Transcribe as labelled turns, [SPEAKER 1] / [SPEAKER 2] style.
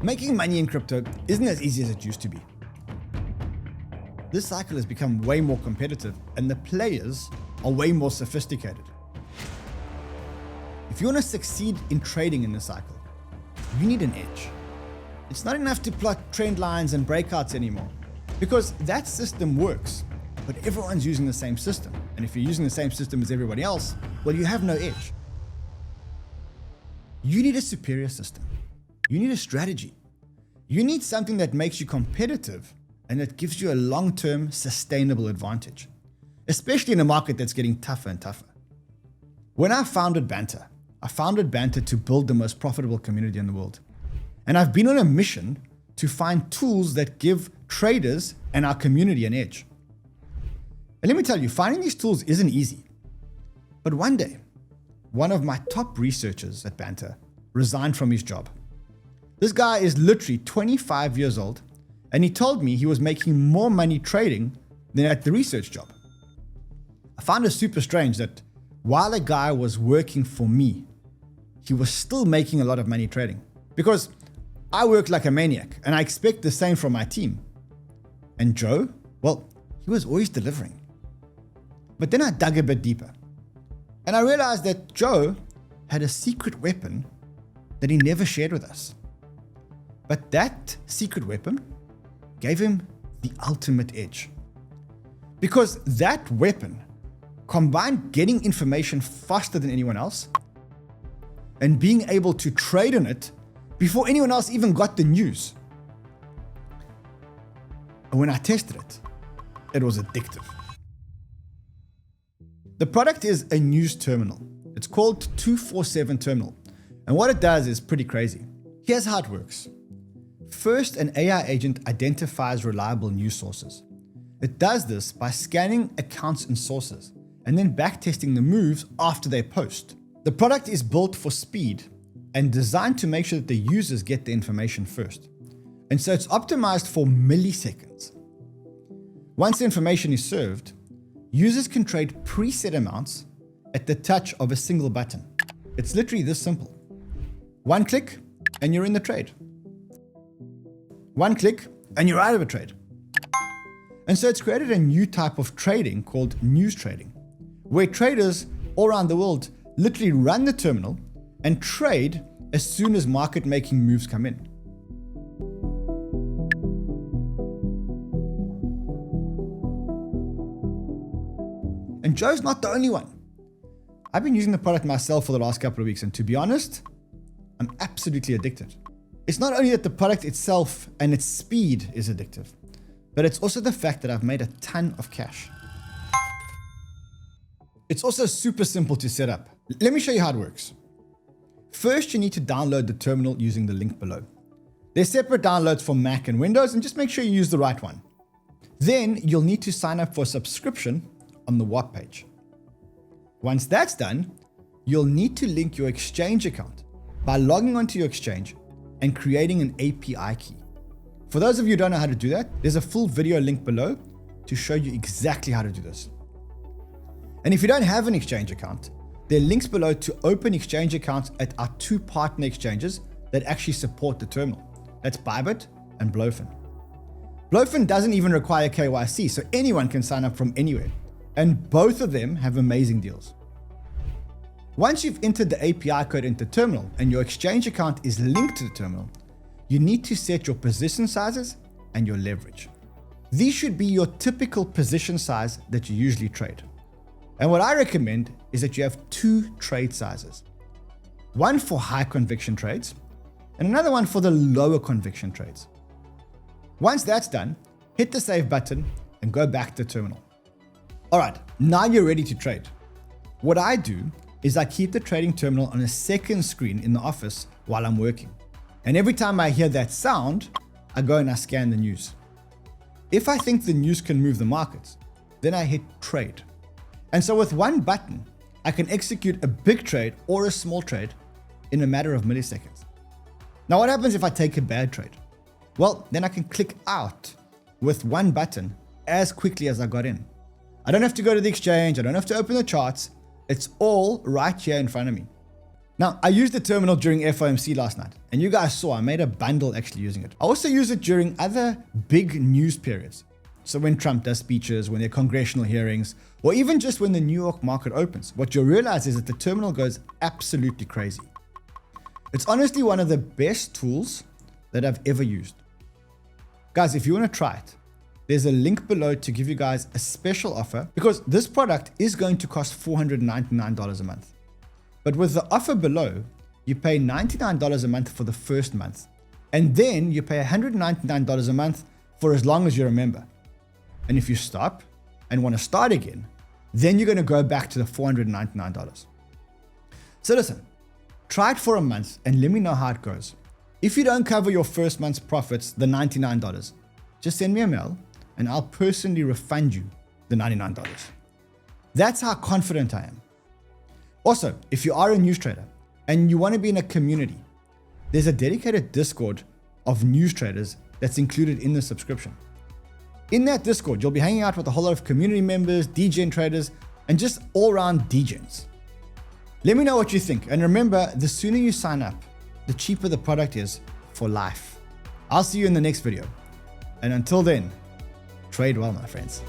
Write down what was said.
[SPEAKER 1] Making money in crypto isn't as easy as it used to be. This cycle has become way more competitive and the players are way more sophisticated. If you want to succeed in trading in this cycle, you need an edge. It's not enough to plot trend lines and breakouts anymore, because that system works, but everyone's using the same system. And if you're using the same system as everybody else, well, you have no edge. You need a superior system. You need a strategy. You need something that makes you competitive and that gives you a long-term sustainable advantage, especially in a market that's getting tougher and tougher. When I founded 𝗙𝗘𝗏, I founded 𝗙𝗃 to build the most profitable community in the world. And I've been on a mission to find tools that give traders and our community an edge. And let me tell you, finding these tools isn't easy. But one day, one of my top researchers at 𝗙𝗃 resigned from his job. This guy is literally 25 years old, and he told me he was making more money trading than at the research job. I found it super strange that while a guy was working for me, he was still making a lot of money trading. Because I work like a maniac, and I expect the same from my team. And Joe, well, he was always delivering. But then I dug a bit deeper, and I realized that Joe had a secret weapon that he never shared with us. But that secret weapon gave him the ultimate edge. Because that weapon combined getting information faster than anyone else and being able to trade on it before anyone else even got the news. And when I tested it, it was addictive. The product is a news terminal. It's called 𝗕𝗏𝗪. And what it does is pretty crazy. Here's how it works. First, an AI agent identifies reliable news sources. It does this by scanning accounts and sources, and then backtesting the moves after they post. The product is built for speed and designed to make sure that the users get the information first. And so it's optimized for milliseconds. Once the information is served, users can trade preset amounts at the touch of a single button. It's literally this simple. One click and you're in the trade. One click and you're out of a trade. And so it's created a new type of trading called news trading, where traders all around the world literally run the terminal and trade as soon as market making moves come in. And Joe's not the only one. I've been using the product myself for the last couple of weeks, and to be honest, I'm absolutely addicted. It's not only that the product itself and its speed is addictive, but it's also the fact that I've made a ton of cash. It's also super simple to set up. Let me show you how it works. First, you need to download the terminal using the link below. There's separate downloads for Mac and Windows, and just make sure you use the right one. Then you'll need to sign up for a subscription on the 𝗏𝗏 page. Once that's done, you'll need to link your exchange account by logging onto your exchange and creating an API key. For those of you who don't know how to do that, there's a full video link below to show you exactly how to do this. And if you don't have an exchange account, there are links below to open exchange accounts at our 2 partner exchanges that actually support the terminal. That's Bybit and Blowfin. Blowfin doesn't even require KYC, so anyone can sign up from anywhere. And both of them have amazing deals. Once you've entered the API code into terminal and your exchange account is linked to the terminal, you need to set your position sizes and your leverage. These should be your typical position size that you usually trade. And what I recommend is that you have 2 trade sizes. One for high conviction trades and another one for the lower conviction trades. Once that's done, hit the save button and go back to the terminal. All right, now you're ready to trade. What I do is I keep the trading terminal on a second screen in the office while I'm working. And every time I hear that sound, I go and I scan the news. If I think the news can move the markets, then I hit trade. And so with one button, I can execute a big trade or a small trade in a matter of milliseconds. Now, what happens if I take a bad trade? Well, then I can click out with one button as quickly as I got in. I don't have to go to the exchange. I don't have to open the charts. It's all right here in front of me. Now, I used the terminal during FOMC last night, and you guys saw I made a bundle actually using it. I also use it during other big news periods. So when Trump does speeches, when there are congressional hearings, or even just when the New York market opens, what you'll realize is that the terminal goes absolutely crazy. It's honestly one of the best tools that I've ever used. Guys, if you want to try it, there's a link below to give you guys a special offer because this product is going to cost $499 a month. But with the offer below, you pay $99 a month for the first month, and then you pay $199 a month for as long as you're a member. And if you stop and want to start again, then you're going to go back to the $499. So listen, try it for a month and let me know how it goes. If you don't cover your first month's profits, the $99, just send me a mail and I'll personally refund you the $99. That's how confident I am. Also, if you are a news trader and you want to be in a community, there's a dedicated Discord of news traders that's included in the subscription. In that Discord, you'll be hanging out with a whole lot of community members, degen traders, and just all-round degens. Let me know what you think. And remember, the sooner you sign up, the cheaper the product is for life. I'll see you in the next video. And until then, trade well, my friends.